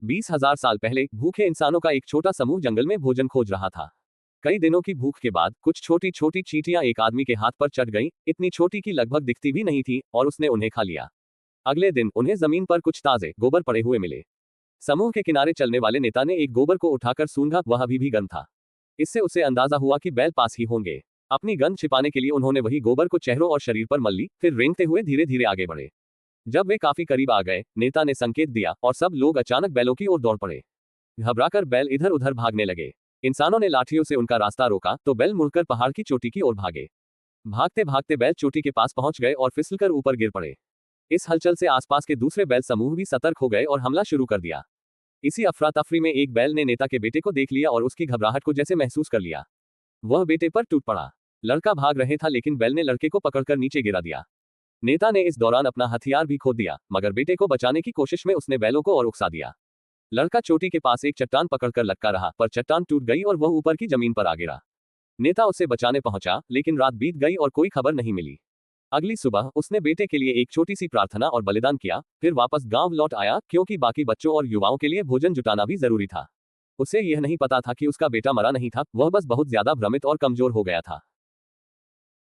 20,000 साल पहले भूखे इंसानों का एक छोटा समूह जंगल में भोजन खोज रहा था। कई दिनों की भूख के बाद कुछ छोटी छोटी चींटियां एक आदमी के हाथ पर चढ़ गईं, इतनी छोटी कि लगभग दिखती भी नहीं थी, और उसने उन्हें खा लिया। अगले दिन उन्हें जमीन पर कुछ ताजे गोबर पड़े हुए मिले। समूह के किनारे चलने वाले नेता ने एक गोबर को उठाकर सूंघा, वह अभी भी गर्म था। इससे उसे अंदाजा हुआ कि बैल पास ही होंगे। अपनी गंध छिपाने के लिए उन्होंने वही गोबर को चेहरों और शरीर पर मल ली, फिर रेंगते हुए धीरे धीरे आगे बढ़े। जब वे काफी करीब आ गए, नेता ने संकेत दिया और सब लोग अचानक बैलों की ओर दौड़ पड़े। घबराकर बैल इधर उधर भागने लगे। इंसानों ने लाठियों से उनका रास्ता रोका तो बैल मुड़कर पहाड़ की चोटी की ओर भागे। भागते भागते बैल चोटी के पास पहुंच गए और फिसलकर ऊपर गिर पड़े। इस हलचल से आसपास के दूसरे बैल समूह भी सतर्क हो गए और हमला शुरू कर दिया। इसी अफरा तफरी में एक बैल ने नेता के बेटे को देख लिया और उसकी घबराहट को जैसे महसूस कर लिया। वह बेटे पर टूट पड़ा। लड़का भाग रहे था, लेकिन बैल ने लड़के को पकड़कर नीचे गिरा दिया। नेता ने इस दौरान अपना हथियार भी खो दिया, मगर बेटे को बचाने की कोशिश में उसने बैलों को और उकसा दिया। लड़का चोटी के पास एक चट्टान पकड़कर लटका रहा, पर चट्टान टूट गई और वह ऊपर की जमीन पर आ गिरा। नेता उसे बचाने पहुंचा, लेकिन रात बीत गई और कोई खबर नहीं मिली। अगली सुबह उसने बेटे के लिए एक छोटी सी प्रार्थना और बलिदान किया, फिर वापस गांव लौट आया, क्योंकि बाकी बच्चों और युवाओं के लिए भोजन जुटाना भी जरूरी था। उसे यह नहीं पता था कि उसका बेटा मरा नहीं था, वह बस बहुत ज्यादा भ्रमित और कमजोर हो गया था।